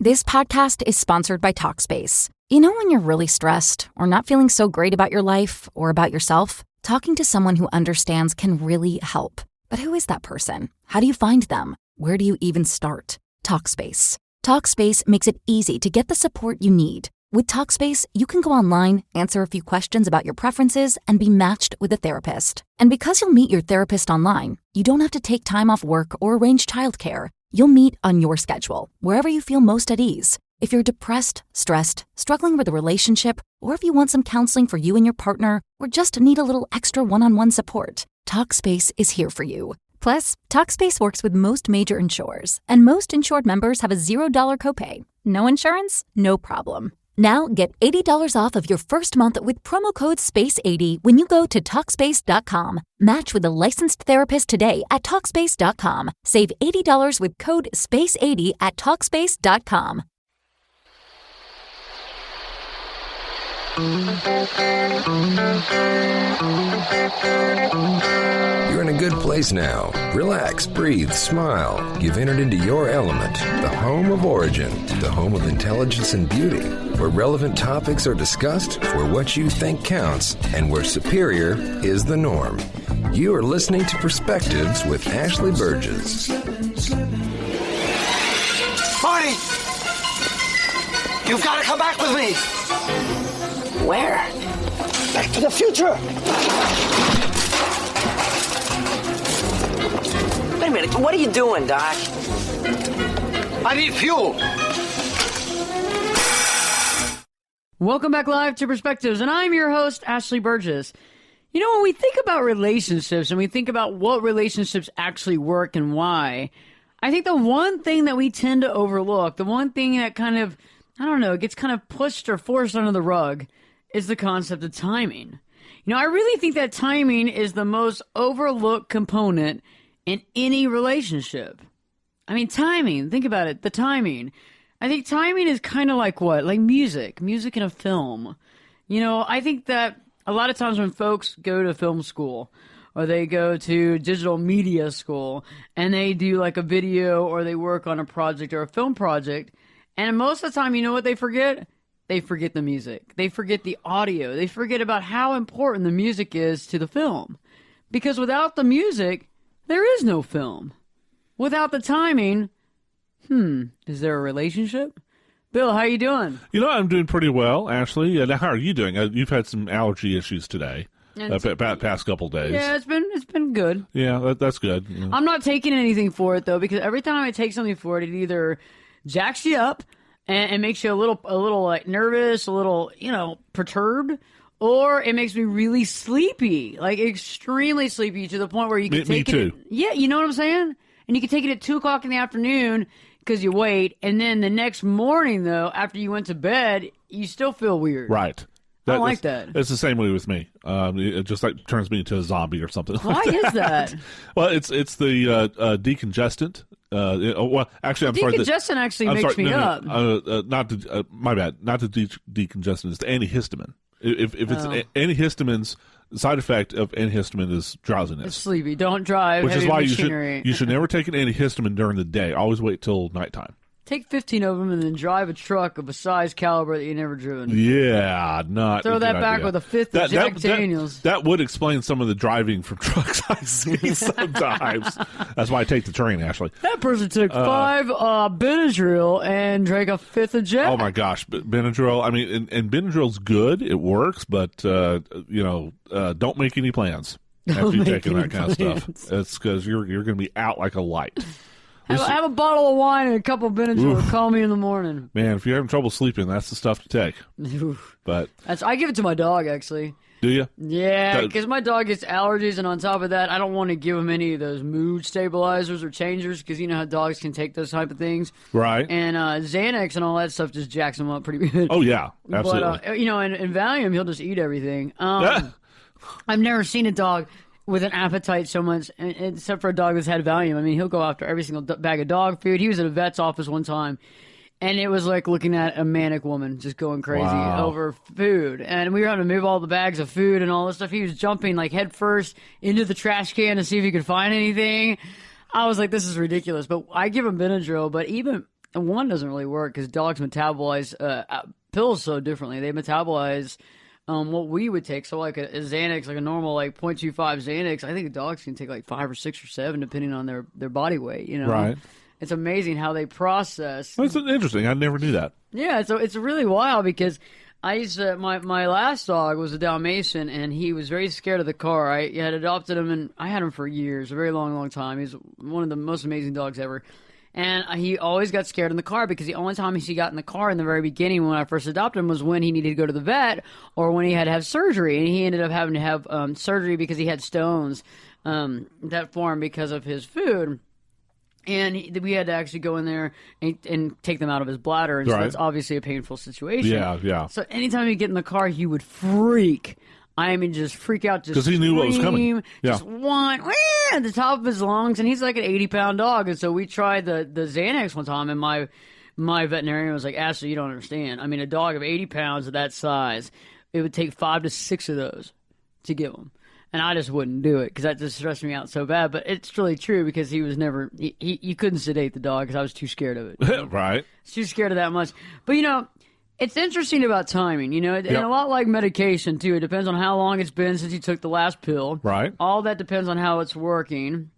This podcast is sponsored by Talkspace. You know when you're really stressed or not feeling so great about your life or about yourself? Talking to someone who understands can really help. But who is that person? How do you find them? Where do you even start? Talkspace. Talkspace makes it easy to get the support you need. With Talkspace, you can go online, answer a few questions about your preferences, and be matched with a therapist. And because you'll meet your therapist online, you don't have to take time off work or arrange childcare. You'll meet on your schedule, wherever you feel most at ease. If you're depressed, stressed, struggling with a relationship, or if you want some counseling for you and your partner, or just need a little extra one-on-one support, Talkspace is here for you. Plus, Talkspace works with most major insurers, and most insured members have a $0 copay. No insurance? No problem. Now get $80 off of your first month with promo code SPACE80 when you go to Talkspace.com. Match with a licensed therapist today at Talkspace.com. Save $80 with code SPACE80 at Talkspace.com. You're in a good place now. Relax, breathe, smile. You've entered into your element, the home of origin, the home of intelligence and beauty, where relevant topics are discussed, where what you think counts, and where superior is the norm. You are listening to Perspectives with Ashley Burgess. Marty! You've got to come back with me! Where? Back to the future! Wait a minute, what are you doing, Doc? I need fuel! Welcome back live to Perspectives, and I'm your host, Ashley Burgess. You know, when we think about relationships and we think about what relationships actually work and why, I think the one thing that we tend to overlook, the one thing that kind of, I don't know, gets kind of pushed or forced under the rug is the concept of timing. You know, I really think that timing is the most overlooked component in any relationship. I mean, timing, think about it, the timing. I think timing is kind of like what? Like music in a film. You know, I think that a lot of times when folks go to film school or they go to digital media school and they do like a video or they work on a project or a film project, and most of the time, you know what they forget? They forget the music. They forget the audio. They forget about how important the music is to the film. Because without the music, there is no film. Without the timing, is there a relationship? Bill, how you doing? You know, I'm doing pretty well, Ashley. Now, how are you doing? You've had some allergy issues today, past couple days. Yeah, it's been good. Yeah, that's good. Yeah. I'm not taking anything for it, though, because every time I take something for it, it either jacks you up and makes you a little like nervous, a little, perturbed, or it makes me really sleepy, like extremely sleepy to the point where you can take it. Me too. Yeah, you know what I'm saying? And you can take it at 2 o'clock in the afternoon because you wait, and then the next morning, though, after you went to bed, you still feel weird. Right. I don't like that. It's the same way with me. It just like turns me into a zombie or something. Why is that? Well, it's the decongestant. Actually, I'm sorry. Decongestant actually makes me up. My bad. Not the decongestant. It's the antihistamine. If it's antihistamines, the side effect of antihistamine is drowsiness. It's sleepy. Don't drive. Which is why machinery. you should never take an antihistamine during the day. Always wait till nighttime. Take 15 of them and then drive a truck of a size caliber that you never driven. Yeah, not throw a that good back idea. with a fifth of Jack Daniels. That would explain some of the driving from trucks I see sometimes. That's why I take the train, Ashley. That person took 5 Benadryl and drank a fifth of Jack. Oh my gosh, Benadryl. I mean, and Benadryl's good. It works, but don't make any plans after you're taking that kind of stuff. It's because you're going to be out like a light. Have a bottle of wine and a couple of Benadryl. Call me in the morning. Man, if you're having trouble sleeping, that's the stuff to take. But I give it to my dog, actually. Do you? Yeah, because my dog gets allergies, and on top of that, I don't want to give him any of those mood stabilizers or changers, because you know how dogs can take those type of things. Right. And Xanax and all that stuff just jacks him up pretty good. Oh, yeah, absolutely. But, in Valium, he'll just eat everything. I've never seen a dog with an appetite so much, except for a dog that's had Valium. I mean, he'll go after every single bag of dog food. He was at a vet's office one time, and it was like looking at a manic woman just going crazy over food. And we were having to move all the bags of food and all this stuff. He was jumping like head first into the trash can to see if he could find anything. I was like, this is ridiculous. But I give him Benadryl, but even one doesn't really work because dogs metabolize pills so differently. They metabolize what we would take. So like a Xanax, like a normal like 0.25 Xanax, I think dogs can take like 5 or 6 or 7 depending on their body weight, you know. Right. It's amazing how they process. That's interesting. I never knew that. Yeah, so it's really wild because I used to, my last dog was a Dalmatian, and he was very scared of the car. I had adopted him, and I had him for years, a very long, long time. He's one of the most amazing dogs ever. And he always got scared in the car because the only time he got in the car in the very beginning when I first adopted him was when he needed to go to the vet or when he had to have surgery. And he ended up having to have surgery because he had stones that formed because of his food. And we had to actually go in there and take them out of his bladder. And so that's obviously a painful situation. Yeah. So anytime he'd get in the car, he would freak. I mean, just freak out. Because he knew what was coming. Yeah. Just want at the top of his lungs. And he's like an 80-pound dog. And so we tried the Xanax one time. And my veterinarian was like, Ashley, you don't understand. I mean, a dog of 80 pounds of that size, it would take 5 to 6 of those to give him. And I just wouldn't do it because that just stressed me out so bad. But it's really true because he was never you couldn't sedate the dog because I was too scared of it. You know? Right. Too scared of that much. But, you know, it's interesting about timing, you know, and a lot like medication, too. It depends on how long it's been since you took the last pill. Right. All that depends on how it's working,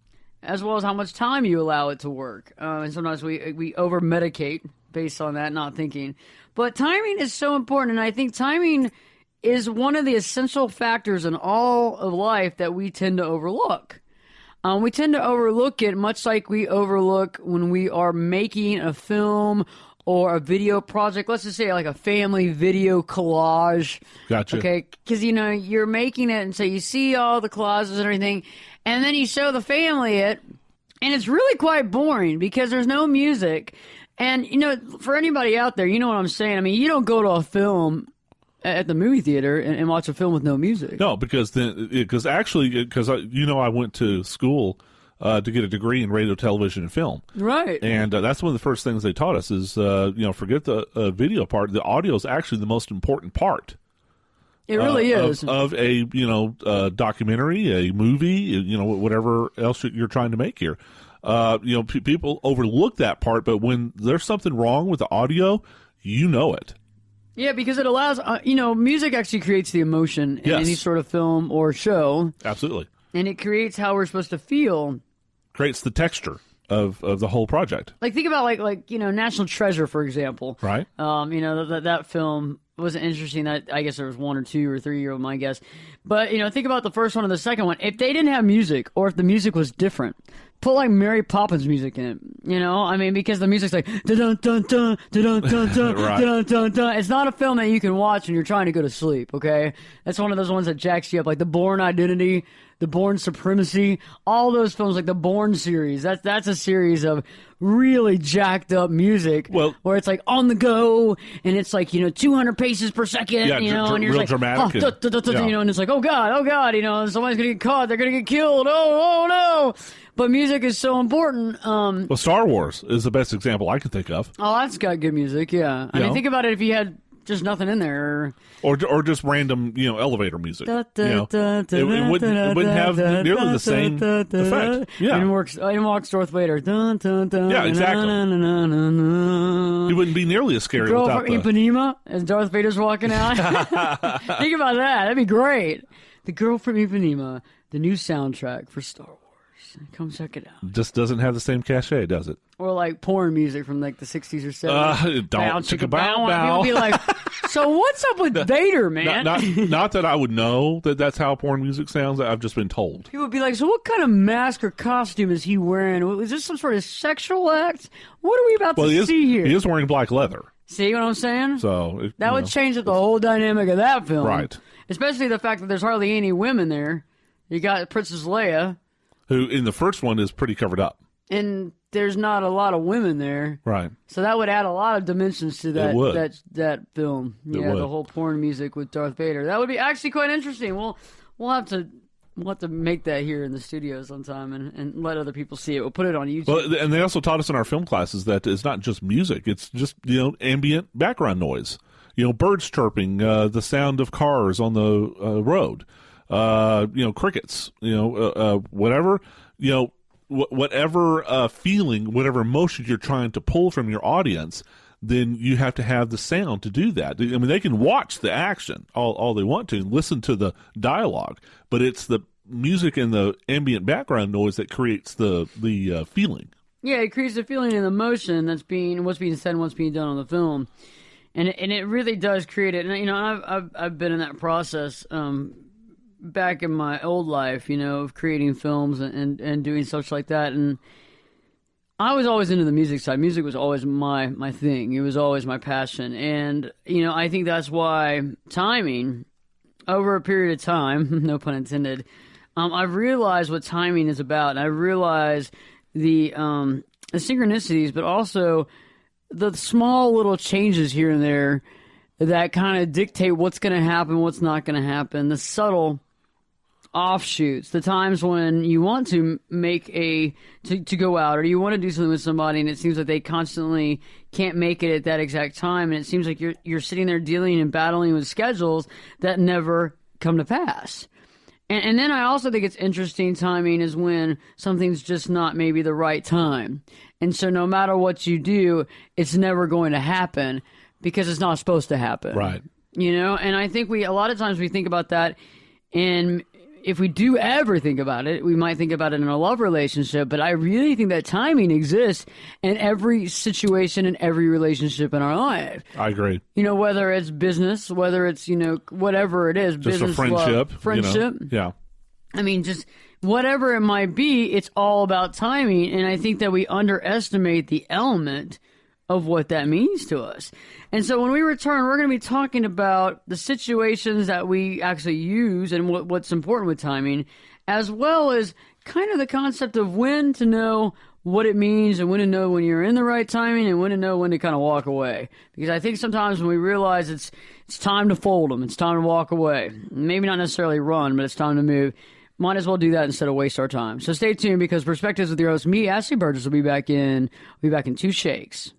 as well as how much time you allow it to work. And sometimes we over-medicate based on that, not thinking. But timing is so important, and I think timing is one of the essential factors in all of life that we tend to overlook. We tend to overlook it much like we overlook when we are making a film or a video project. Let's just say like a family video collage. Gotcha. Okay, because, you know, you're making it, and so you see all the collages and everything, and then you show the family it, and it's really quite boring because there's no music. And, you know, for anybody out there, you know what I'm saying? I mean, you don't go to a film at the movie theater and watch a film with no music. No, because I went to school to get a degree in radio, television, and film. Right. And that's one of the first things they taught us is, forget the video part. The audio is actually the most important part. It really is. Of a, documentary, a movie, whatever else you're trying to make here. People overlook that part, but when there's something wrong with the audio, you know it. Yeah, because it allows, music actually creates the emotion in any sort of film or show. Absolutely. And it creates how we're supposed to feel. Creates the texture of the whole project. Like, think about, like National Treasure, for example. Right. That film was interesting. That I guess there was 1 or 2 or 3 of my guess. But, think about the first one and the second one. If they didn't have music, or if the music was different, put like Mary Poppins music in it, because the music's like dun dun dun dun dun dun dun dun dun. It's not a film that you can watch when you're trying to go to sleep. Okay, that's one of those ones that jacks you up, like The Bourne Identity, The Bourne Supremacy, all those films, like the Bourne series. That's a series of really jacked up music, where it's like on the go, and it's like 200 paces per second, and you're real like dramatic, and it's like oh god, somebody's gonna get caught, they're gonna get killed, oh no. But music is so important. Well, Star Wars is the best example I can think of. Oh, that's got good music, yeah. I mean, think about it if you had just nothing in there. Or just random, elevator music. It wouldn't have nearly the same effect. Yeah. And walks Darth Vader. Yeah, exactly. It wouldn't be nearly as scary Girl without from Ipanema as Darth Vader's walking out. Think about that. That'd be great. The Girl from Ipanema, the new soundtrack for Star Wars. Come check it out. Just doesn't have the same cachet, does it? Or like porn music from like the 60s or 70s. Bow, chicka, bow, bow. People be like, so what's up with Vader, man? Not that I would know that's how porn music sounds. I've just been told. People would be like, so what kind of mask or costume is he wearing? Is this some sort of sexual act? What are we about to see here? He is wearing black leather. See what I'm saying? So that would change the whole dynamic of that film. Right. Especially the fact that there's hardly any women there. You got Princess Leia, who in the first one is pretty covered up. And there's not a lot of women there. Right. So that would add a lot of dimensions to that film. Yeah, the whole porn music with Darth Vader. That would be actually quite interesting. We'll have to make that here in the studio sometime and let other people see it. We'll put it on YouTube. Well, and they also taught us in our film classes that it's not just music. It's just, ambient background noise. Birds chirping, the sound of cars on the road. Crickets, whatever, whatever feeling, whatever emotion you're trying to pull from your audience, then you have to have the sound to do that. I mean, they can watch the action all they want to and listen to the dialogue, but it's the music and the ambient background noise that creates the feeling. Yeah, it creates the feeling and the emotion what's being said and what's being done on the film. And it really does create it. And, I've been in that process back in my old life, of creating films and doing such like that. And I was always into the music side. Music was always my thing. It was always my passion. And, I think that's why timing, over a period of time, no pun intended, I've realized what timing is about. And I realized the synchronicities, but also the small little changes here and there that kind of dictate what's going to happen, what's not going to happen, the subtle offshoots, the times when you want to make to go out or you want to do something with somebody and it seems like they constantly can't make it at that exact time, and it seems like you're sitting there dealing and battling with schedules that never come to pass. And then I also think it's interesting, timing is when something's just not maybe the right time. And so no matter what you do, it's never going to happen because it's not supposed to happen. Right. And I think a lot of times we think about that, and if we do ever think about it, we might think about it in a love relationship, but I really think that timing exists in every situation, in every relationship in our life. I agree. Whether it's business, whether it's, whatever it is, just business, a friendship. love, friendship. Yeah. I mean, just whatever it might be, it's all about timing. And I think that we underestimate the element of what that means to us. And so when we return, we're going to be talking about the situations that we actually use and what's important with timing, as well as kind of the concept of when to know what it means and when to know when you're in the right timing and when to know when to kind of walk away. Because I think sometimes when we realize it's time to fold them, it's time to walk away, maybe not necessarily run, but it's time to move, might as well do that instead of waste our time. So stay tuned, because Perspectives with your host, me, Ashley Burgess, will be back in 2 shakes.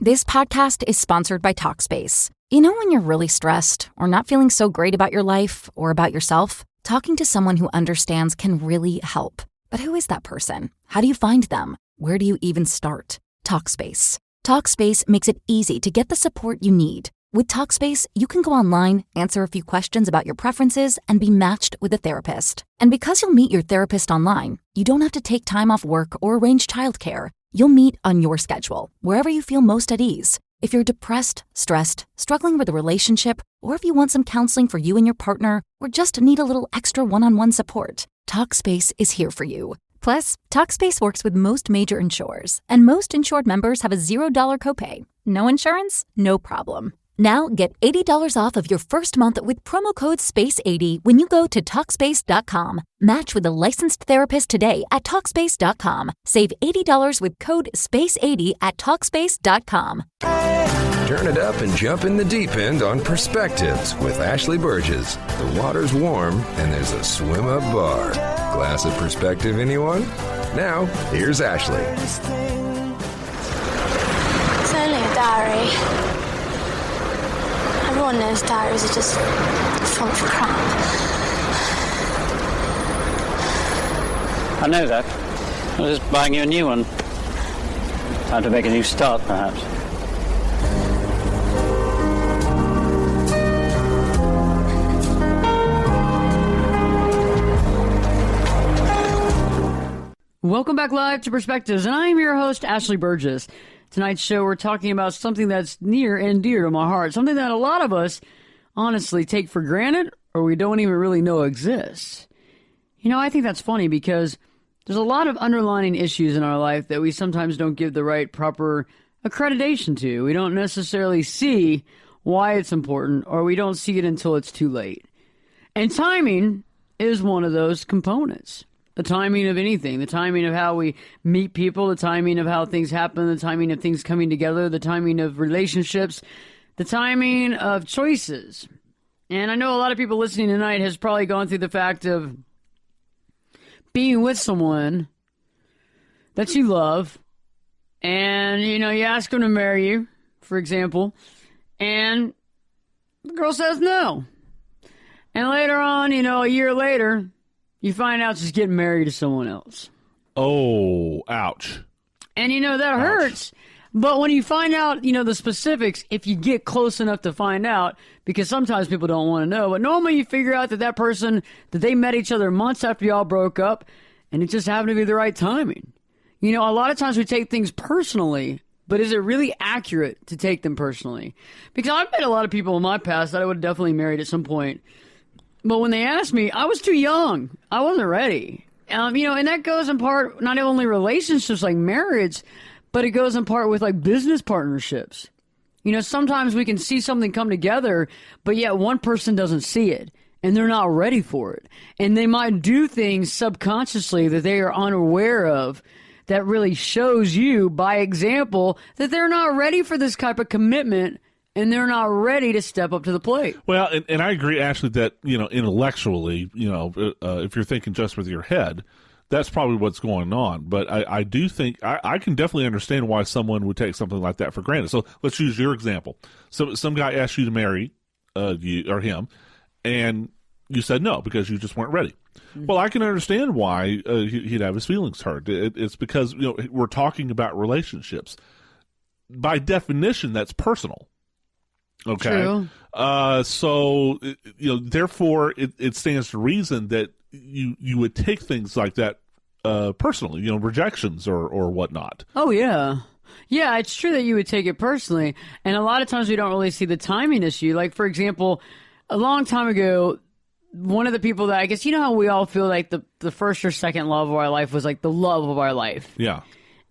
This podcast is sponsored by Talkspace. When you're really stressed or not feeling so great about your life or about yourself, talking to someone who understands can really help. But who is that person? How do you find them? Where do you even start? Talkspace. Talkspace makes it easy to get the support you need. With Talkspace, you can go online, answer a few questions about your preferences, and be matched with a therapist. And because you'll meet your therapist online, you don't have to take time off work or arrange childcare. You'll meet on your schedule, wherever you feel most at ease. If you're depressed, stressed, struggling with a relationship, or if you want some counseling for you and your partner, or just need a little extra one-on-one support, Talkspace is here for you. Plus, Talkspace works with most major insurers, and most insured members have a $0 copay. No insurance? No problem. Now get $80 off of your first month with promo code SPACE80 when you go to Talkspace.com. Match with a licensed therapist today at Talkspace.com. Save $80 with code SPACE80 at Talkspace.com. Turn it up and jump in the deep end on Perspectives with Ashley Burgess. The water's warm and there's a swim-up bar. Glass of perspective, anyone? Now, here's Ashley. It's only a diary. Everyone knows diaries are just full of crap. I know that. I was just buying you a new one. Time to make a new start, perhaps. Welcome back live to Perspectives, and I'm your host, Ashley Burgess. Tonight's show, we're talking about something that's near and dear to my heart, something that a lot of us honestly take for granted or we don't even really know exists. I think that's funny because there's a lot of underlying issues in our life that we sometimes don't give the right proper accreditation to. We don't necessarily see why it's important, or we don't see it until it's too late. And timing is one of those components. The timing of anything, the timing of how we meet people, the timing of how things happen, the timing of things coming together, the timing of relationships, the timing of choices. And I know a lot of people listening tonight has probably gone through the fact of being with someone that you love, and, you ask them to marry you, for example, and the girl says no. And later on, a year later, you find out she's getting married to someone else. Oh, ouch. And, that hurts. But when you find out, the specifics, if you get close enough to find out, because sometimes people don't want to know, but normally you figure out that person, that they met each other months after y'all broke up, and it just happened to be the right timing. A lot of times we take things personally, but is it really accurate to take them personally? Because I've met a lot of people in my past that I would have definitely married at some point. But when they asked me, I was too young. I wasn't ready. And that goes in part, not only relationships like marriage, but it goes in part with like business partnerships. Sometimes we can see something come together, but yet one person doesn't see it and they're not ready for it. And they might do things subconsciously that they are unaware of that really shows you by example that they're not ready for this type of commitment and they're not ready to step up to the plate. Well, and I agree actually that, intellectually, if you're thinking just with your head, that's probably what's going on. But I do think I can definitely understand why someone would take something like that for granted. So let's use your example. So some guy asked you to marry you or him, and you said no because you just weren't ready. Mm-hmm. Well, I can understand why he'd have his feelings hurt. It's because we're talking about relationships. By definition, that's personal. Okay. True. So therefore, it stands to reason that you would take things like that personally, rejections or whatnot. Oh, yeah. Yeah, it's true that you would take it personally. And a lot of times we don't really see the timing issue. Like, for example, a long time ago, one of the people that I guess, how we all feel like the first or second love of our life was like the love of our life. Yeah.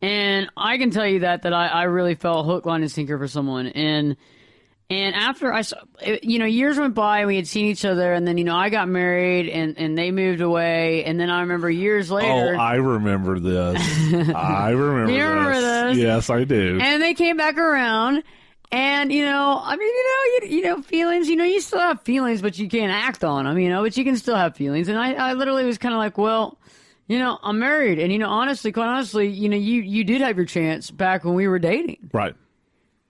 And I can tell you that I really felt hook, line, and sinker for someone. And after years went by and we had seen each other, and then, I got married and they moved away. And then I remember years later. Oh, I remember this. I remember You remember this? Yes, I do. And they came back around. And, feelings, you still have feelings, but you can't act on them, but you can still have feelings. And I literally was kind of like, well, I'm married. And, quite honestly, you did have your chance back when we were dating. Right.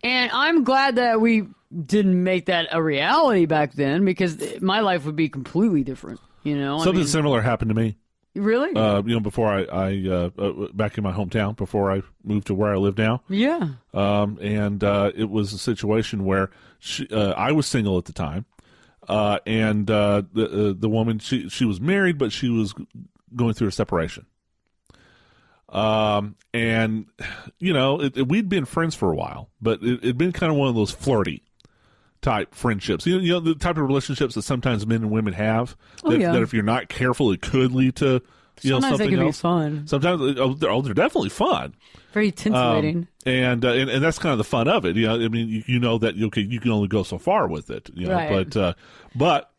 And I'm glad that we didn't make that a reality back then, because my life would be completely different. Something similar happened to me. Really? Before I back in my hometown, before I moved to where I live now. Yeah. And it was a situation where I was single at the time, and the woman she was married, but she was going through a separation. And we'd been friends for a while, but it'd been kind of one of those flirty type friendships. The type of relationships that sometimes men and women have. That if you're not careful, it could lead to sometimes something they can else. Be fun. Sometimes they're definitely fun. Very titillating. And that's kind of the fun of it. That you can only go so far with it. Right. But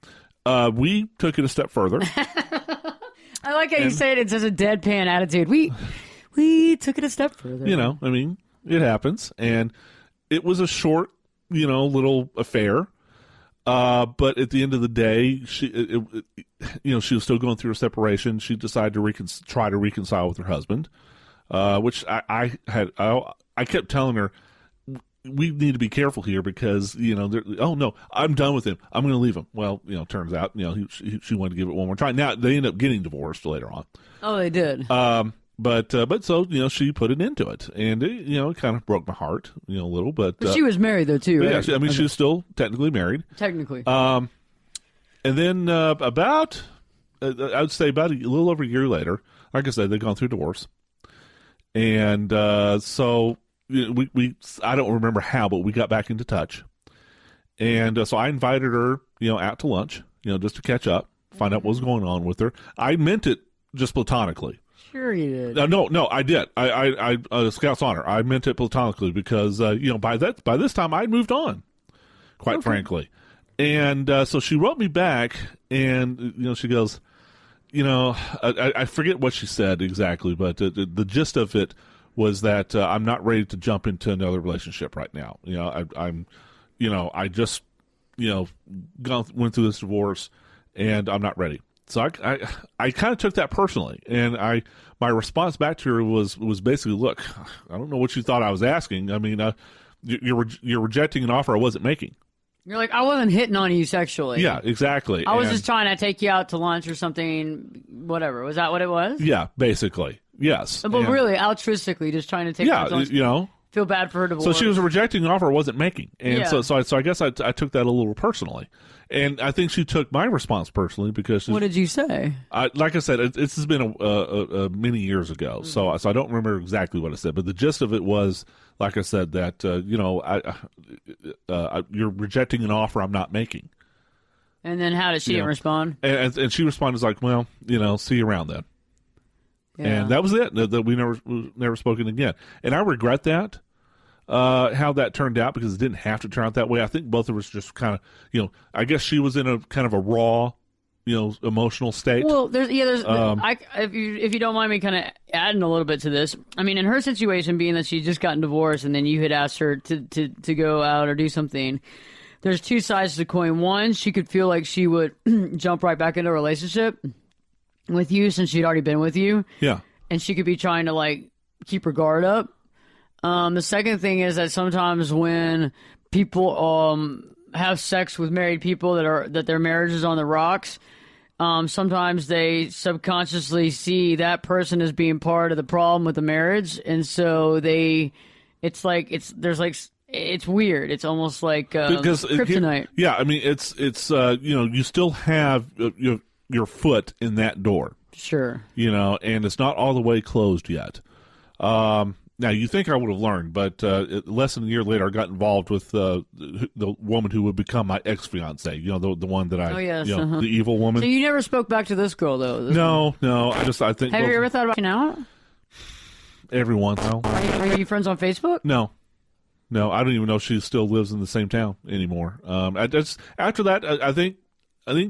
we took it a step further. I like how you say it in such a deadpan attitude. We took it a step further. It happens, and it was a short, little affair. But at the end of the day, she was still going through a separation. She decided to try to reconcile with her husband, which I kept telling her, we need to be careful here because, oh no, I'm done with him. I'm going to leave him. Well, turns out, she wanted to give it one more try. Now they end up getting divorced later on. Oh, they did. But so, she put an end to it, and it kind of broke my heart, a little, but she was married though too, right? Yeah, she was still technically married. Technically. And then, I would say about a little over a year later, like I said, they'd gone through divorce. And, so, I don't remember how, but we got back into touch. And so I invited her, out to lunch, just to catch up, find out what was going on with her. I meant it just platonically. Sure you did. No, I did. I Scout's honor. I meant it platonically because, by this time I'd moved on, quite frankly. And so she wrote me back, and, she goes, I forget what she said exactly, but the gist of it was that I'm not ready to jump into another relationship right now. I just, went through this divorce, and I'm not ready. So I kind of took that personally, and my response back to her was basically, look, I don't know what you thought I was asking. I mean, you're rejecting an offer I wasn't making. You're like, I wasn't hitting on you sexually. Yeah, exactly. I was just trying to take you out to lunch or something, whatever. Was that what it was? Yeah, basically. Yes. But really, altruistically, just trying to take her to lunch. you know. Feel bad for her divorce. So she was rejecting an offer I wasn't making. And Yeah. so I guess I took that a little personally. And I think she took my response personally because What did you say? like I said, this has been a many years ago, so I don't remember exactly what I said. But the gist of it was, like I said, that you're rejecting an offer I'm not making. And then how did she respond? And she responded like, well, see you around then. Yeah. And that was it. That we never spoken again. And I regret that. How that turned out, because it didn't have to turn out that way. I think both of us just kind of, I guess she was in a kind of a raw, emotional state. Well, if you don't mind me kind of adding a little bit to this, I mean, in her situation, being that she'd just gotten divorced and then you had asked her to go out or do something, there's two sides to the coin. One, she could feel like she would jump right back into a relationship with you since she'd already been with you. Yeah. And she could be trying to like keep her guard up. The second thing is that sometimes when people have sex with married people that their marriage is on the rocks, sometimes they subconsciously see that person as being part of the problem with the marriage, and so it's weird. It's almost like because kryptonite. Yeah, I mean it's you still have your foot in that door. Sure. And it's not all the way closed yet. Now, you think I would have learned, but less than a year later, I got involved with the woman who would become my ex-fiancée, the one that the evil woman. So you never spoke back to this girl, though? No, I think... Have you ever thought about getting out? Every once in a while. Are you friends on Facebook? No, I don't even know if she still lives in the same town anymore. After that, I think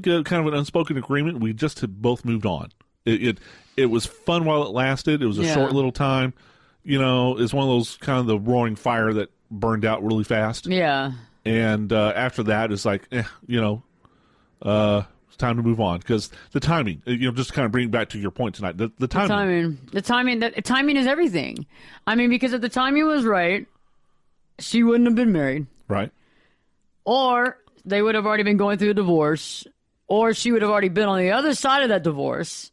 kind of an unspoken agreement, we just had both moved on. It was fun while it lasted. It was a short little time. It's one of those kind of the roaring fire that burned out really fast. Yeah. And after that, it's like, it's time to move on, because the timing, just kind of bring back to your point tonight. The timing. The timing is everything. I mean, because if the timing was right, she wouldn't have been married. Right. Or they would have already been going through a divorce, or she would have already been on the other side of that divorce.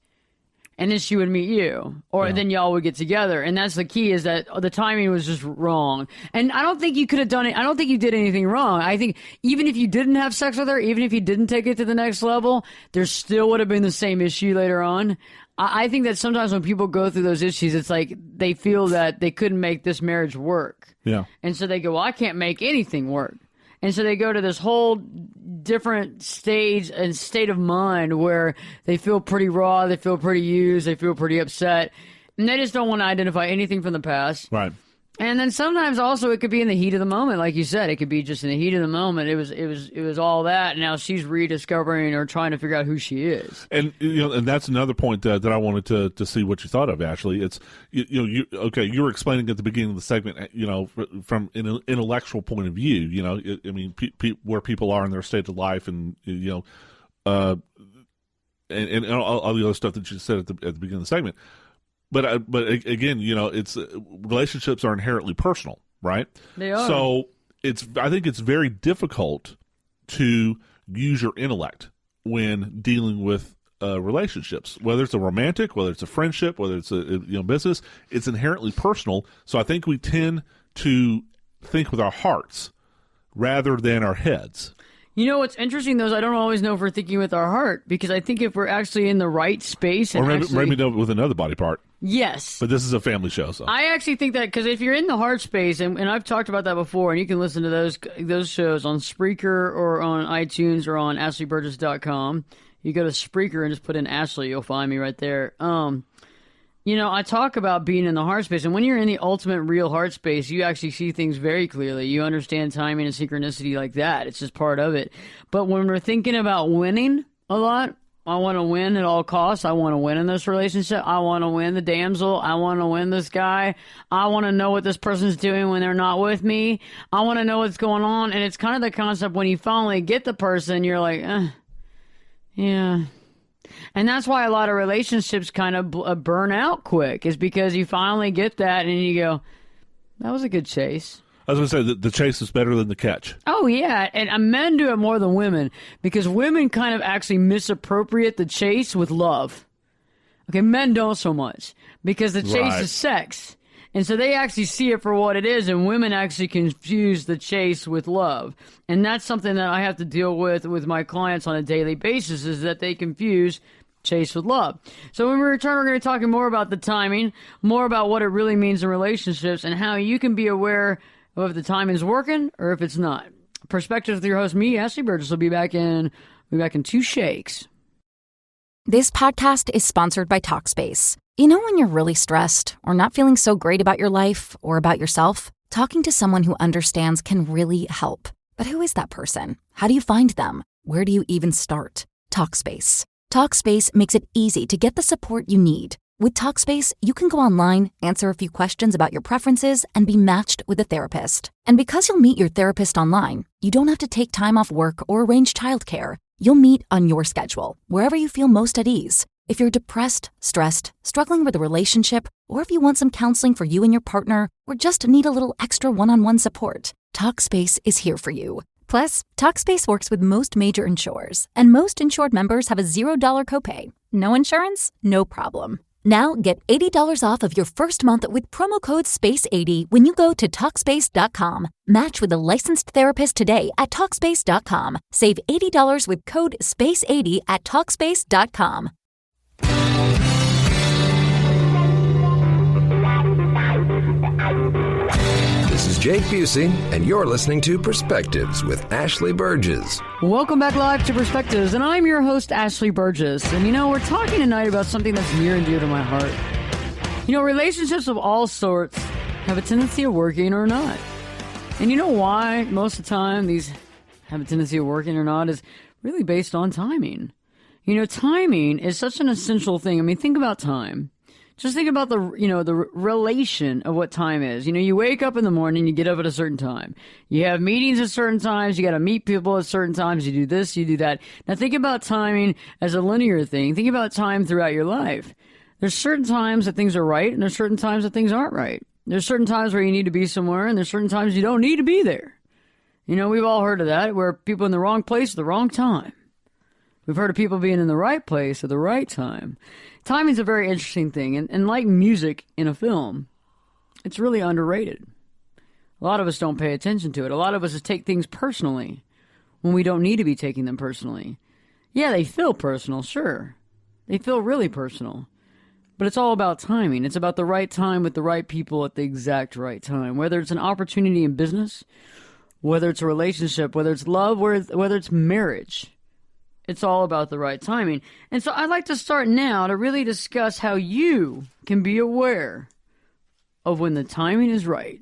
And then she would meet you, or then y'all would get together. And that's the key, is that the timing was just wrong. And I don't think you could have done it. I don't think you did anything wrong. I think even if you didn't have sex with her, even if you didn't take it to the next level, there still would have been the same issue later on. I think that sometimes when people go through those issues, it's like they feel that they couldn't make this marriage work. Yeah. And so they go, well, I can't make anything work. And so they go to this whole different stage and state of mind where they feel pretty raw, they feel pretty used, they feel pretty upset, and they just don't want to identify anything from the past. Right. And then sometimes also it could be in the heat of the moment, like you said. It could be just in the heat of the moment. It was all that. And now she's rediscovering or trying to figure out who she is. And and that's another point that I wanted to see what you thought of, Ashley. It's you were explaining at the beginning of the segment, from an intellectual point of view. I mean, where people are in their state of life, and and all the other stuff that you said at the beginning of the segment. But again, it's relationships are inherently personal, right? They are. So I think it's very difficult to use your intellect when dealing with relationships, whether it's a romantic, whether it's a friendship, whether it's a business. It's inherently personal. So I think we tend to think with our hearts rather than our heads. What's interesting, though, is I don't always know if we're thinking with our heart, because I think if we're actually in the right space, and or maybe with another body part. Yes. But this is a family show, so I actually think that, because if you're in the heart space, and I've talked about that before, and you can listen to those shows on Spreaker or on iTunes or on AshleyBurgess.com. You go to Spreaker and just put in Ashley, you'll find me right there. I talk about being in the heart space, and when you're in the ultimate real heart space, you actually see things very clearly. You understand timing and synchronicity like that. It's just part of it. But when we're thinking about winning a lot, I want to win at all costs. I want to win in this relationship. I want to win the damsel. I want to win this guy. I want to know what this person's doing when they're not with me. I want to know what's going on. And it's kind of the concept when you finally get the person, you're like, yeah. And that's why a lot of relationships kind of burn out quick, is because you finally get that and you go, that was a good chase. I was going to say that the chase is better than the catch. Oh, yeah. And men do it more than women because women kind of actually misappropriate the chase with love. Okay, men don't so much because the chase is sex. And so they actually see it for what it is, and women actually confuse the chase with love. And that's something that I have to deal with my clients on a daily basis, is that they confuse chase with love. So when we return, we're going to be talking more about the timing, more about what it really means in relationships, and how you can be aware of if the timing is working or if it's not. Perspective with your host, me, Ashley Burgess, will be back in 2 shakes. This podcast is sponsored by Talkspace. You know when you're really stressed or not feeling so great about your life or about yourself? Talking to someone who understands can really help. But who is that person? How do you find them? Where do you even start? Talkspace. Talkspace makes it easy to get the support you need. With Talkspace, you can go online, answer a few questions about your preferences, and be matched with a therapist. And because you'll meet your therapist online, you don't have to take time off work or arrange childcare. You'll meet on your schedule, wherever you feel most at ease. If you're depressed, stressed, struggling with a relationship, or if you want some counseling for you and your partner, or just need a little extra one-on-one support, Talkspace is here for you. Plus, Talkspace works with most major insurers, and most insured members have a $0 copay. No insurance? No problem. Now get $80 off of your first month with promo code SPACE80 when you go to Talkspace.com. Match with a licensed therapist today at Talkspace.com. Save $80 with code SPACE80 at Talkspace.com. This is Jake Busey, and you're listening to Perspectives with Ashley Burgess. Welcome back live to Perspectives, and I'm your host, Ashley Burgess. And, we're talking tonight about something that's near and dear to my heart. Relationships of all sorts have a tendency of working or not. And you know why most of the time these have a tendency of working or not is really based on timing. Timing is such an essential thing. I mean, think about time. Just think about the relation of what time is. You wake up in the morning, you get up at a certain time. You have meetings at certain times. You got to meet people at certain times. You do this, you do that. Now think about timing as a linear thing. Think about time throughout your life. There's certain times that things are right, and there's certain times that things aren't right. There's certain times where you need to be somewhere, and there's certain times you don't need to be there. We've all heard of that, where people in the wrong place at the wrong time. We've heard of people being in the right place at the right time. Timing is a very interesting thing, and like music in a film, it's really underrated. A lot of us don't pay attention to it. A lot of us just take things personally when we don't need to be taking them personally. Yeah, they feel personal, sure. They feel really personal. But it's all about timing. It's about the right time with the right people at the exact right time. Whether it's an opportunity in business, whether it's a relationship, whether it's love, whether it's marriage. It's all about the right timing. And so I'd like to start now to really discuss how you can be aware of when the timing is right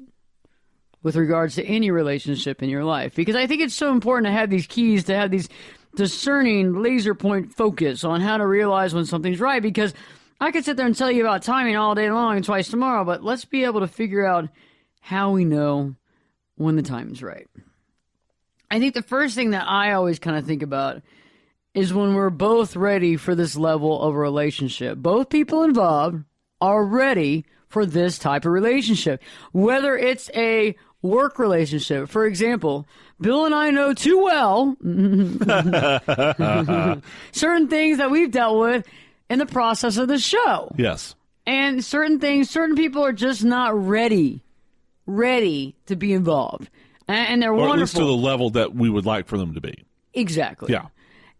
with regards to any relationship in your life. Because I think it's so important to have these keys, to have these discerning laser point focus on how to realize when something's right. Because I could sit there and tell you about timing all day long and twice tomorrow, but let's be able to figure out how we know when the timing's right. I think the first thing that I always kind of think about is when we're both ready for this level of a relationship. Both people involved are ready for this type of relationship. Whether it's a work relationship. For example, Bill and I know too well certain things that we've dealt with in the process of the show. Yes. And certain people are just not ready to be involved. And they're wonderful. Or at least to the level that we would like for them to be. Exactly. Yeah.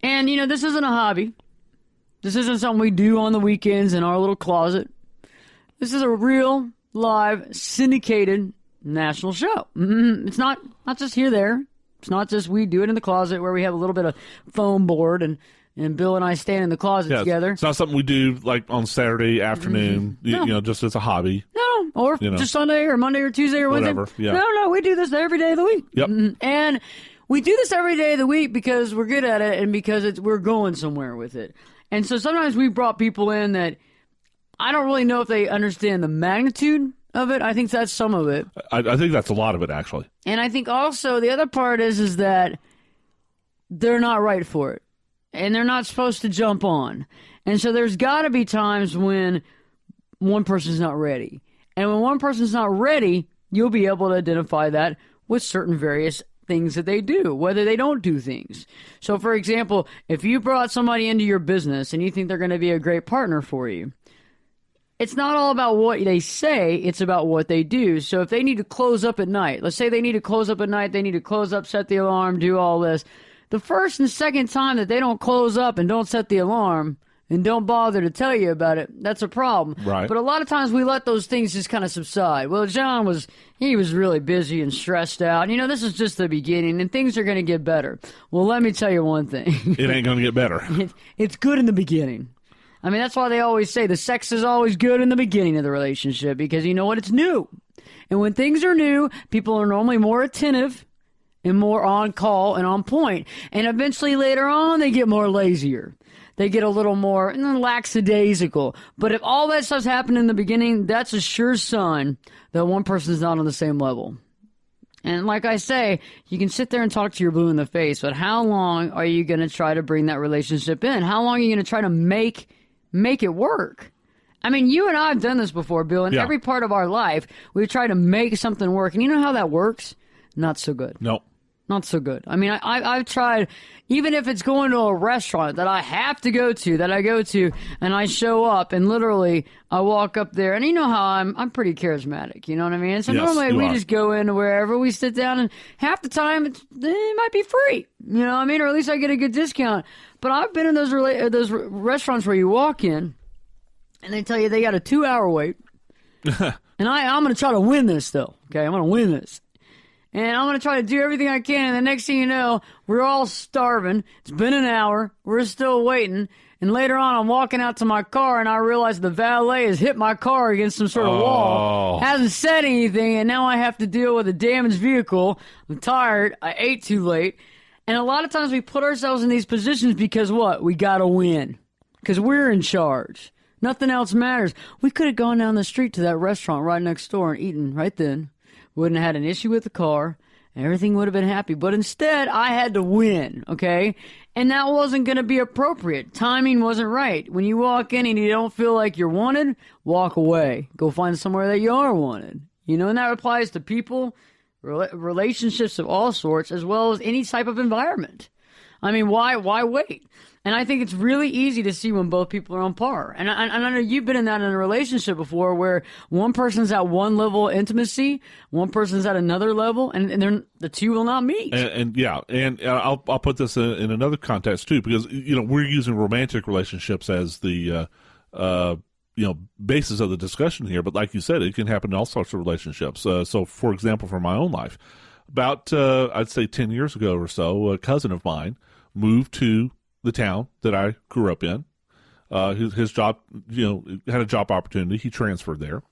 And, this isn't a hobby. This isn't something we do on the weekends in our little closet. This is a real, live, syndicated national show. It's not just here, there. It's not just we do it in the closet where we have a little bit of foam board and Bill and I stand in the closet together. It's not something we do like on Saturday afternoon, just as a hobby. No, or just Sunday or Monday or Tuesday or Wednesday. Whatever, yeah. No, we do this every day of the week. Yep. And we do this every day of the week because we're good at it and because we're going somewhere with it. And so sometimes we brought people in that I don't really know if they understand the magnitude of it. I think that's some of it. I think that's a lot of it, actually. And I think also the other part is that they're not right for it. And they're not supposed to jump on. And so there's got to be times when one person's not ready. And when one person's not ready, you'll be able to identify that with certain various things that they do, whether they don't do things. So, for example, if you brought somebody into your business and you think they're going to be a great partner for you, it's not all about what they say, it's about what they do. So if they need to close up at night, let's say they need to close up at night, they need to close up, set the alarm, do all this. The first and second time that they don't close up and don't set the alarm and don't bother to tell you about it, that's a problem. Right. But a lot of times we let those things just kind of subside. Well, John was really busy and stressed out. You know, this is just the beginning and things are going to get better. Well, let me tell you one thing. It ain't going to get better. It's good in the beginning. I mean, that's why they always say the sex is always good in the beginning of the relationship because you know what? It's new. And when things are new, people are normally more attentive and more on call and on point. And eventually later on, they get more lazier. They get a little more lackadaisical. But if all that stuff's happened in the beginning, that's a sure sign that one person's not on the same level. And like I say, you can sit there and talk to your blue in the face, but how long are you going to try to bring that relationship in? How long are you going to try to make it work? I mean, you and I have done this before, Bill. In every part of our life, we've tried to make something work. And you know how that works? Not so good. No. Not so good. I mean, I've tried, even if it's going to a restaurant that I have to go to, and I show up, and literally I walk up there, and you know how I'm pretty charismatic, you know what I mean? So yes, normally we are. just go into wherever we sit down, and half the time it might be free, you know what I mean? Or at least I get a good discount. But I've been in those restaurants where you walk in, and they tell you they got a 2-hour wait, and I'm going to try to win this, though, okay? I'm going to win this. And I'm going to try to do everything I can. And the next thing you know, we're all starving. It's been an hour. We're still waiting. And later on, I'm walking out to my car, and I realize the valet has hit my car against some sort of wall. Hasn't said anything, and now I have to deal with a damaged vehicle. I'm tired. I ate too late. And a lot of times we put ourselves in these positions because what? We got to win. Because we're in charge. Nothing else matters. We could have gone down the street to that restaurant right next door and eaten right then. Wouldn't have had an issue with the car. Everything would have been happy. But instead, I had to win, okay? And that wasn't going to be appropriate. Timing wasn't right. When you walk in and you don't feel like you're wanted, walk away. Go find somewhere that you are wanted. You know, and that applies to people, relationships of all sorts, as well as any type of environment. I mean, why wait? And I think it's really easy to see when both people are on par. And I know you've been in a relationship before where one person's at one level of intimacy, one person's at another level, and the two will not meet. And I'll put this in another context too, because you know we're using romantic relationships as the basis of the discussion here. But like you said, it can happen in all sorts of relationships. So, for example, for my own life, about I'd say 10 years ago or so, a cousin of mine moved to the town that I grew up in. His job, had a job opportunity. He transferred there.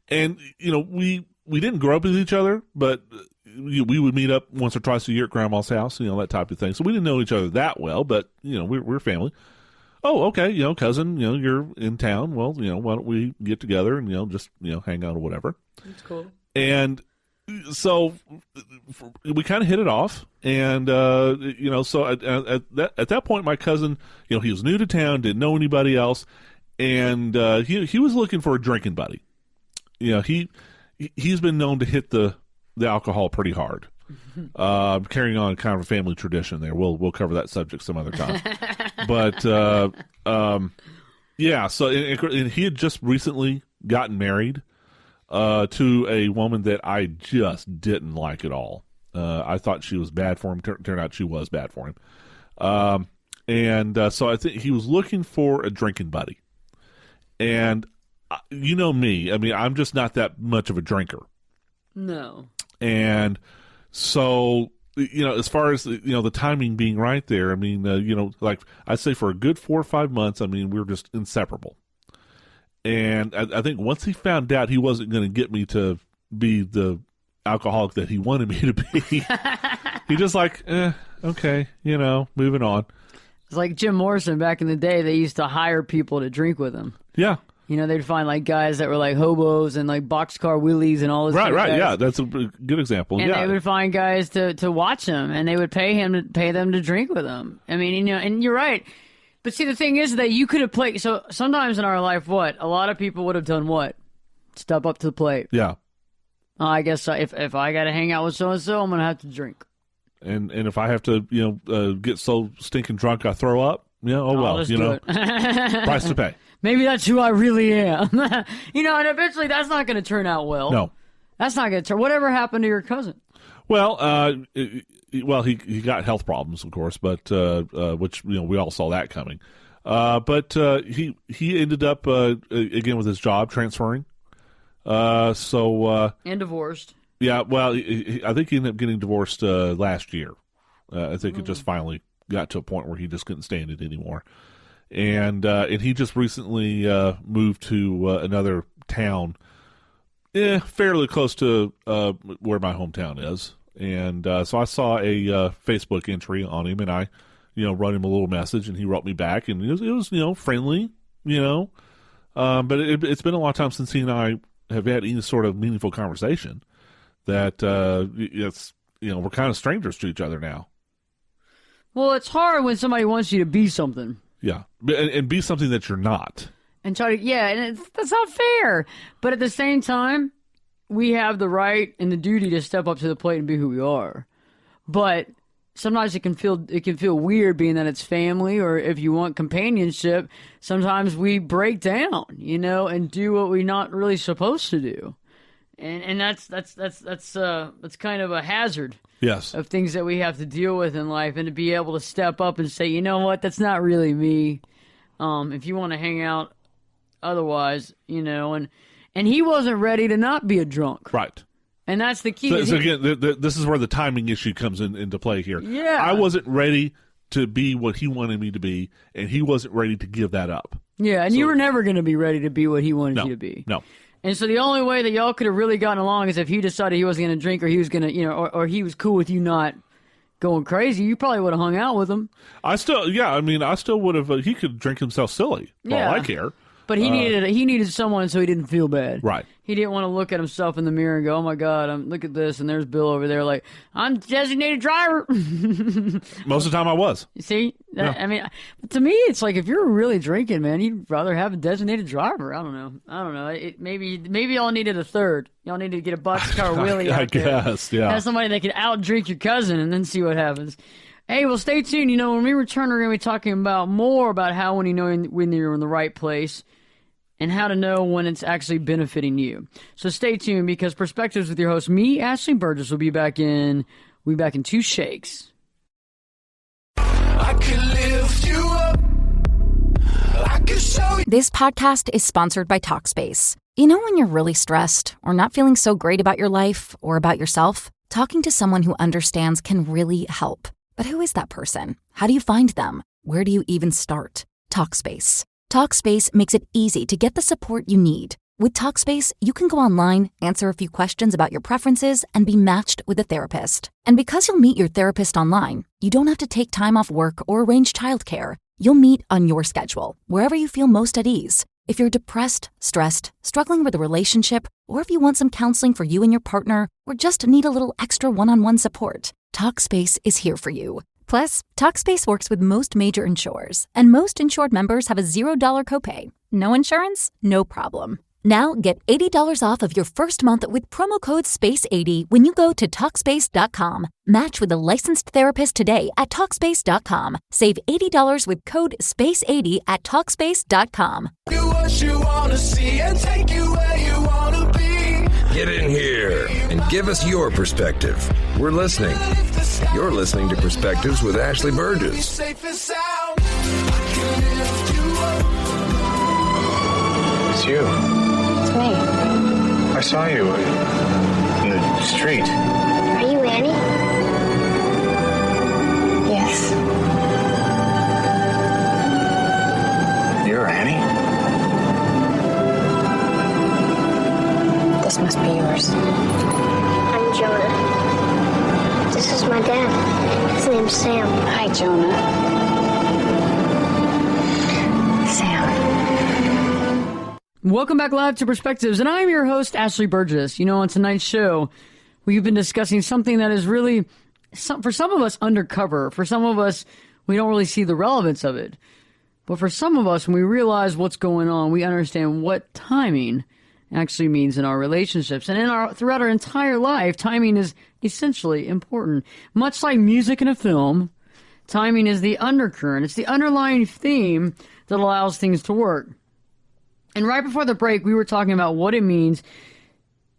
And, we didn't grow up with each other, but we would meet up once or twice a year at grandma's house, that type of thing. So we didn't know each other that well, but, we're family. Oh, okay, cousin, you're in town. Well, why don't we get together and, just, hang out or whatever. That's cool. And so we kind of hit it off, and so at that point, my cousin, he was new to town, didn't know anybody else, and he was looking for a drinking buddy. He's been known to hit the alcohol pretty hard, carrying on kind of a family tradition there. We'll cover that subject some other time, but yeah. So and he had just recently gotten married. To a woman that I just didn't like at all. I thought she was bad for him. Turned out she was bad for him. So I think he was looking for a drinking buddy. And you know me. I mean, I'm just not that much of a drinker. No. And so, as far as, the timing being right there, I mean, like I'd say for a good 4 or 5 months, I mean, we were just inseparable. And I think once he found out he wasn't going to get me to be the alcoholic that he wanted me to be, he just like, okay, moving on. It's like Jim Morrison back in the day. They used to hire people to drink with him. Yeah. They'd find like guys that were like hobos and like boxcar willies and all this. Right. Guys. Yeah, that's a good example. And they would find guys to watch him, and they would pay them to drink with them. I mean, and you're right. But see, the thing is that you could have played. So sometimes in our life, a lot of people would have done what? Step up to the plate. Yeah. I guess if I got to hang out with so-and-so, I'm going to have to drink. And if I have to, get so stinking drunk I throw up, price to pay. Maybe that's who I really am. And eventually that's not going to turn out well. No. That's not going to turn. Whatever happened to your cousin? Well, he got health problems, of course, but which we all saw that coming. But he ended up again with his job transferring. And divorced. Yeah, well, I think he ended up getting divorced last year. I think it just finally got to a point where he just couldn't stand it anymore, and he just recently moved to another town, fairly close to where my hometown is, and so I saw a Facebook entry on him, and I, wrote him a little message, and he wrote me back, and it was friendly, but it's been a long time since he and I have had any sort of meaningful conversation. That we're kind of strangers to each other now. Well, it's hard when somebody wants you to be something. Yeah, and be something that you're not. And try to, and that's not fair. But at the same time, we have the right and the duty to step up to the plate and be who we are. But sometimes it can feel weird being that it's family, or if you want companionship, sometimes we break down, and do what we're not really supposed to do. And that's kind of a hazard. Yes. Of things that we have to deal with in life, and to be able to step up and say, you know what, that's not really me. If you want to hang out otherwise, and he wasn't ready to not be a drunk. Right. And that's the key. So again, this is where the timing issue comes into play here. Yeah. I wasn't ready to be what he wanted me to be, and he wasn't ready to give that up. Yeah, and you were never going to be ready to be what he wanted you to be. No. And so the only way that y'all could have really gotten along is if he decided he wasn't going to drink, or he was going to, or he was cool with you not going crazy. You probably would have hung out with him. I still would have. He could drink himself silly. For all I care. But he needed someone so he didn't feel bad. Right. He didn't want to look at himself in the mirror and go, "Oh my God, look at this," and there's Bill over there like, "I'm designated driver." Most of the time, I was. See, I mean, to me, it's like if you're really drinking, man, you'd rather have a designated driver. I don't know. Maybe y'all needed a third. Y'all needed to get a boxcar Willie out there. I guess, yeah. Have somebody that could out-drink your cousin and then see what happens. Hey, well, stay tuned. When we return, we're going to be talking more about how when you're in the right place, and how to know when it's actually benefiting you. So stay tuned, because Perspectives with your host, me, Ashley Burgess, will be back in 2 shakes. I can lift you up. I can show you. This podcast is sponsored by Talkspace. When you're really stressed or not feeling so great about your life or about yourself, talking to someone who understands can really help. But who is that person? How do you find them? Where do you even start? Talkspace. Talkspace makes it easy to get the support you need. With Talkspace, you can go online, answer a few questions about your preferences, and be matched with a therapist. And because you'll meet your therapist online, you don't have to take time off work or arrange childcare. You'll meet on your schedule, wherever you feel most at ease. If you're depressed, stressed, struggling with a relationship, or if you want some counseling for you and your partner, or just need a little extra one-on-one support, Talkspace is here for you. Plus, Talkspace works with most major insurers, and most insured members have a $0 copay. No insurance? No problem. Now get $80 off of your first month with promo code SPACE80 when you go to Talkspace.com. Match with a licensed therapist today at Talkspace.com. Save $80 with code SPACE80 at Talkspace.com. Do what you want to see and take you where you want to be. Get in here and give us your perspective. We're listening. You're listening to Perspectives with Ashley Burgess. Safe and sound. I can lift you up. It's you. It's me. I saw you in the street. Are you Annie? Yes. You're Annie? This must be yours. I'm Jonah. This is my dad. His name's Sam. Hi, Jonah. Sam. Welcome back live to Perspectives, and I'm your host, Ashley Burgess. On tonight's show, we've been discussing something that is really, for some of us, undercover. For some of us, we don't really see the relevance of it. But for some of us, when we realize what's going on, we understand what timing actually means in our relationships. And throughout our entire life, timing is essentially important. Much like music in a film, timing is the undercurrent. It's the underlying theme that allows things to work. And right before the break, we were talking about what it means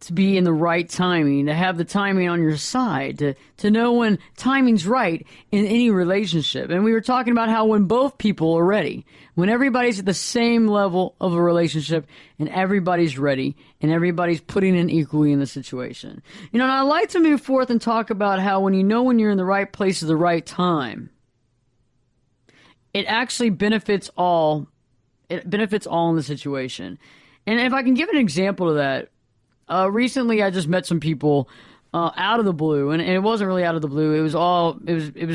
to be in the right timing, to have the timing on your side, to know when timing's right in any relationship. And we were talking about how when both people are ready, when everybody's at the same level of a relationship and everybody's ready and everybody's putting in equally in the situation. You know, and I like to move forth and talk about how when you know when you're in the right place at the right time, it actually benefits all. It benefits all in the situation. And if I can give an example of that, recently I just met some people out of the blue, and it wasn't really out of the blue. It was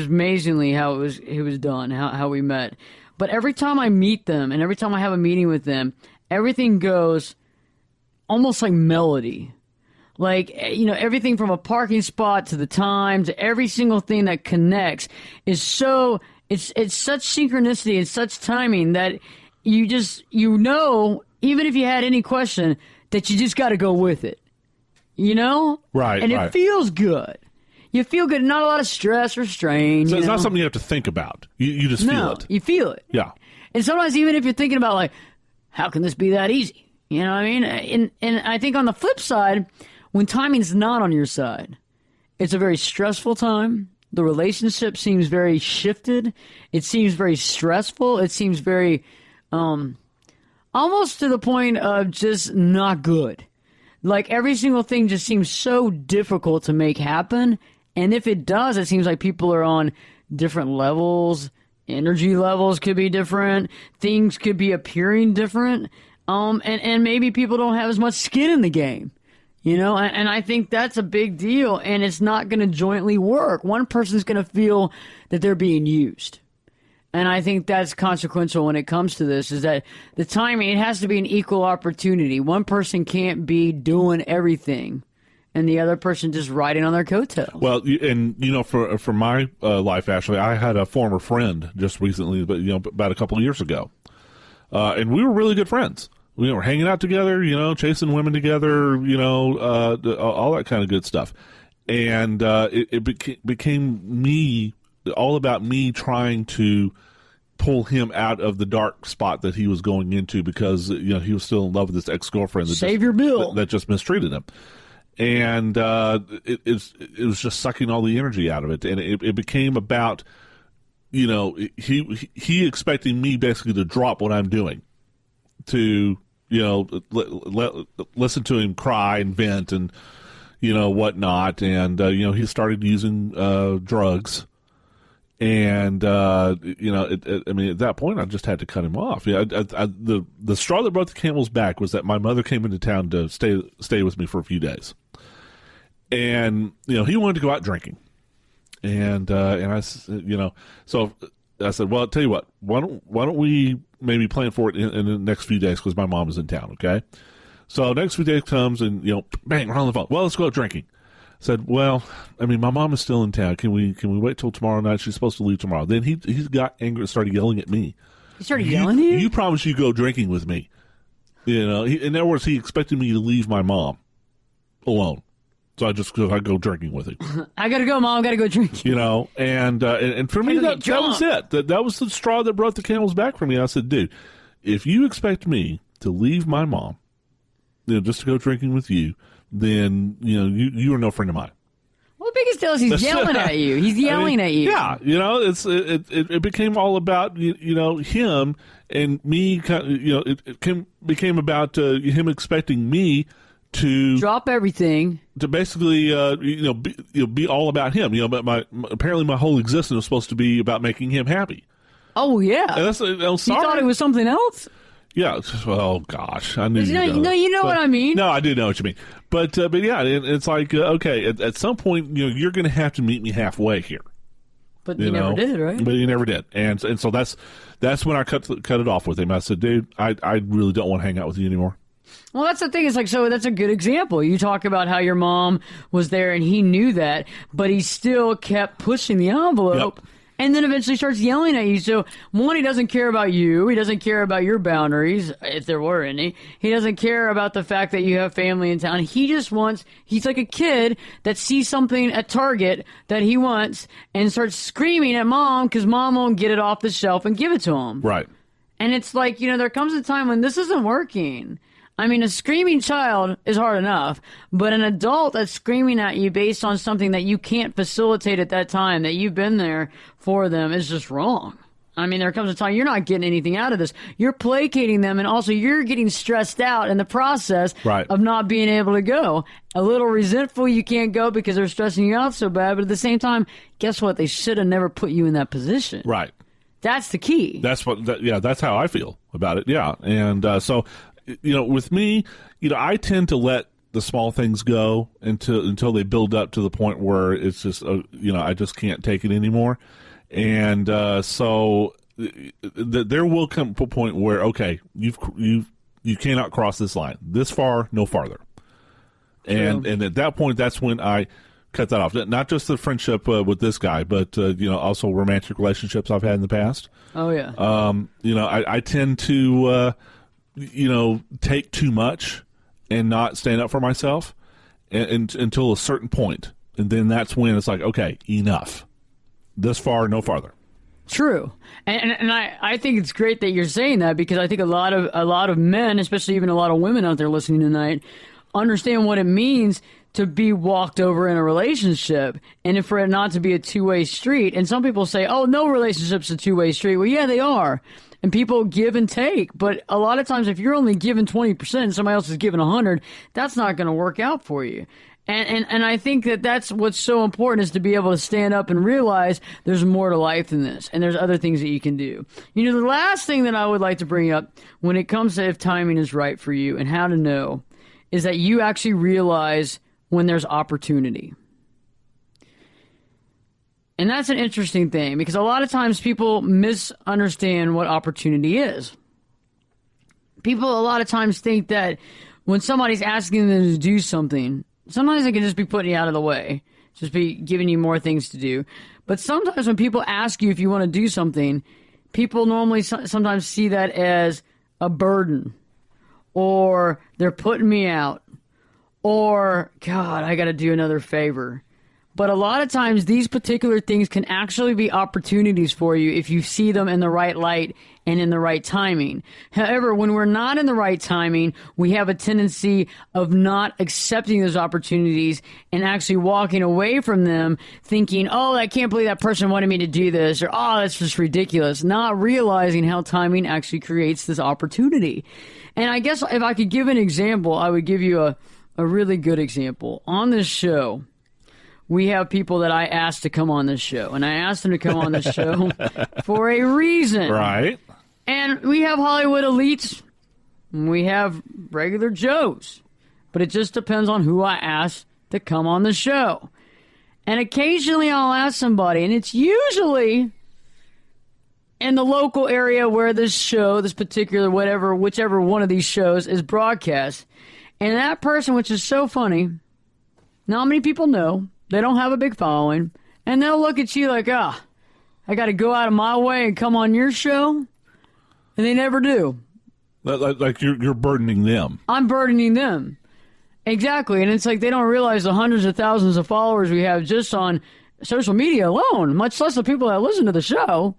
amazingly how it was done, how we met. But every time I meet them and every time I have a meeting with them, everything goes almost like melody. Like, you know, everything from a parking spot to the time to every single thing that connects is so, it's such synchronicity and such timing that you know, even if you had any question, that you just got to go with it, you know? Right, and it feels good. You feel good, not a lot of stress or strain. So it's know? not something you have to think about. You just feel it. You feel it. Yeah. And sometimes even if you're thinking about, like, how can this be that easy? You know what I mean? And I think on the flip side, when timing's not on your side, it's a very stressful time. The relationship seems very shifted. It seems very stressful. It seems very... almost to the point of just not good. Like every single thing just seems so difficult to make happen. And if it does, it seems like people are on different levels. Energy levels could be different. Things could be appearing different. And maybe people don't have as much skin in the game. You know, and I think that's a big deal. And it's not going to jointly work. One person's going to feel that they're being used. And I think that's consequential when it comes to this, is that the timing, it has to be an equal opportunity. One person can't be doing everything and the other person just riding on their coattails. Well, and, you know, for my life, Ashley, I had a former friend just recently, but, you know, about a couple of years ago. And we were really good friends. We were hanging out together, you know, chasing women together, you know, all that kind of good stuff. And it became me, all about me trying to pull him out of the dark spot that he was going into because, you know, he was still in love with this ex-girlfriend that just mistreated him. And it was just sucking all the energy out of it. And it became about, you know, he expecting me basically to drop what I'm doing to, you know, listen to him cry and vent and, you know, whatnot. And, you know, he started using drugs. And, you know, I mean, at that point, I just had to cut him off. Yeah, the straw that broke the camel's back was that my mother came into town to stay with me for a few days. And, you know, he wanted to go out drinking. And I, you know, so I said, well, I'll tell you what, why don't we maybe plan for it in the next few days because my mom is in town, okay? So next few days comes and, you know, bang, we're on the phone. Well, let's go out drinking. Said, well, I mean, my mom is still in town. Can we wait till tomorrow night? She's supposed to leave tomorrow. Then he got angry and started yelling at me. He started yelling at you? You promised you go drinking with me. You know, in other words, he expected me to leave my mom alone. So I go drinking with him. I gotta go, Mom. I gotta go drinking. You know, and for me, that was it. That was the straw that brought the camel's back for me. I said, dude, if you expect me to leave my mom, you know, just to go drinking with you, then, you know, you are no friend of mine. Well, the biggest deal is he's yelling at you. He's yelling at you. Yeah, you know, it became all about, you know, him and me. You know, it became about him expecting me to drop everything, to basically, be all about him. You know, but apparently my whole existence was supposed to be about making him happy. Oh yeah, and that's, I'm sorry. You thought it was something else? Yeah. Oh gosh, I knew. You know what I mean. No, I do know what you mean. But yeah, it's like okay, at some point, you know, you're going to have to meet me halfway here. But you never did, right? But you never did, and so that's when I cut it off with him. I said, dude, I really don't want to hang out with you anymore. Well, that's the thing. It's like, so that's a good example. You talk about how your mom was there and he knew that, but he still kept pushing the envelope. Yep. and then eventually starts yelling at you. So, one, he doesn't care about you. He doesn't care about your boundaries, if there were any. He doesn't care about the fact that you have family in town. He just wants, he's like a kid that sees something at Target that he wants and starts screaming at mom because mom won't get it off the shelf and give it to him. Right. And it's like, there comes a time when this isn't working. I mean, a screaming child is hard enough, but an adult that's screaming at you based on something that you can't facilitate at that time, that you've been there for them, is just wrong. I mean, there comes a time you're not getting anything out of this. You're placating them, and also you're getting stressed out in the process of not being able to go. A little resentful you can't go because they're stressing you out so bad, but at the same time, guess what? They should have never put you in that position. Right. That's the key. That's that's how I feel about it. Yeah. And so, with me, I tend to let the small things go until they build up to the point where it's just, I just can't take it anymore. And so there will come a point where, okay, you cannot cross this line. This far, no farther. And at that point, that's when I cut that off. Not just the friendship with this guy, but also romantic relationships I've had in the past. Oh yeah. I tend to take too much and not stand up for myself until a certain point, and then that's when it's like, okay, enough. This far, no farther. True, and I think it's great that you're saying that, because I think a lot of men, especially even a lot of women out there listening tonight, understand what it means to be walked over in a relationship, and for it not to be a two-way street. And some people say, oh, no relationship's a two-way street. Well, yeah, they are. And people give and take. But a lot of times, if you're only giving 20% and somebody else is giving 100, that's not going to work out for you. And I think that's what's so important, is to be able to stand up and realize there's more to life than this, and there's other things that you can do. The last thing that I would like to bring up when it comes to if timing is right for you and how to know is that you actually realize when there's opportunity. And that's an interesting thing, because a lot of times people misunderstand what opportunity is. People a lot of times think that when somebody's asking them to do something, sometimes they can just be putting you out of the way, just be giving you more things to do. But sometimes when people ask you if you want to do something, people normally sometimes see that as a burden, or they're putting me out, or, God, I got to do another favor. But a lot of times these particular things can actually be opportunities for you if you see them in the right light and in the right timing. However, when we're not in the right timing, we have a tendency of not accepting those opportunities and actually walking away from them thinking, oh, I can't believe that person wanted me to do this, or, oh, that's just ridiculous, not realizing how timing actually creates this opportunity. And I guess if I could give an example, I would give you a really good example. On this show, we have people that I asked to come on this show, and I asked them to come on this show for a reason. Right. And we have Hollywood elites, and we have regular Joes, but it just depends on who I ask to come on the show. And occasionally I'll ask somebody, and it's usually in the local area where this show, this particular whichever one of these shows is broadcast. And that person, which is so funny, not many people know, they don't have a big following, and they'll look at you like, I got to go out of my way and come on your show, and they never do. Like you're burdening them. I'm burdening them. Exactly, and it's like they don't realize the hundreds of thousands of followers we have just on social media alone, much less the people that listen to the show.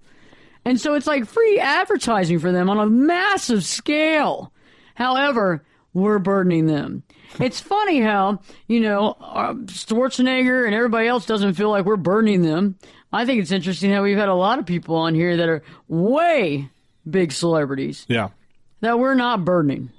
And so it's like free advertising for them on a massive scale. However, we're burdening them. It's funny how, Schwarzenegger and everybody else doesn't feel like we're burdening them. I think it's interesting how we've had a lot of people on here that are way big celebrities. Yeah. That we're not burdening.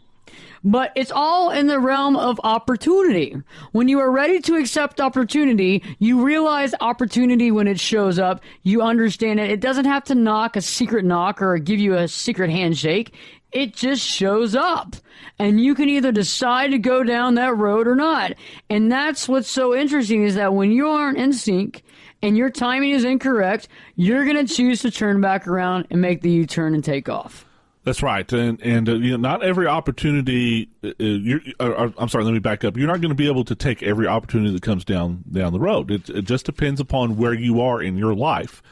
But it's all in the realm of opportunity. When you are ready to accept opportunity, you realize opportunity when it shows up. You understand it. It doesn't have to knock a secret knock or give you a secret handshake. It just shows up. And you can either decide to go down that road or not. And that's what's so interesting, is that when you aren't in sync and your timing is incorrect, you're going to choose to turn back around and make the U-turn and take off. That's right, and not every opportunity. I'm sorry. Let me back up. You're not going to be able to take every opportunity that comes down the road. It just depends upon where you are in your life,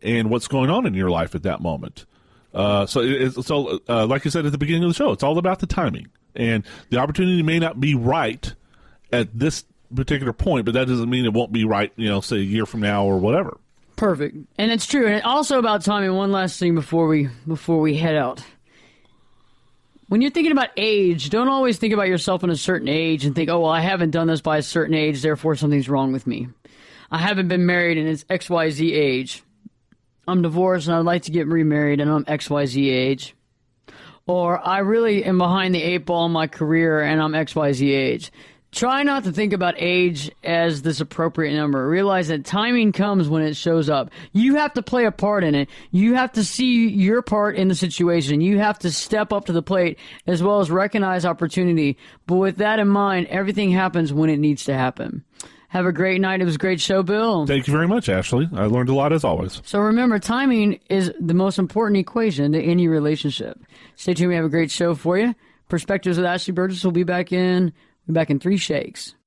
and what's going on in your life at that moment. So like I said at the beginning of the show, it's all about the timing. And the opportunity may not be right at this particular point, but that doesn't mean it won't be right, say a year from now or whatever. Perfect. And it's true. And also about timing, one last thing before we head out. When you're thinking about age, don't always think about yourself in a certain age and think, oh, well, I haven't done this by a certain age, therefore something's wrong with me. I haven't been married and it's XYZ age. I'm divorced and I'd like to get remarried and I'm XYZ age. Or I really am behind the 8 ball in my career and I'm XYZ age. Try not to think about age as this appropriate number. Realize that timing comes when it shows up. You have to play a part in it. You have to see your part in the situation. You have to step up to the plate as well as recognize opportunity. But with that in mind, everything happens when it needs to happen. Have a great night. It was a great show, Bill. Thank you very much, Ashley. I learned a lot as always. So remember, timing is the most important equation to any relationship. Stay tuned. We have a great show for you. Perspectives with Ashley Burgess will be back in 3 shakes.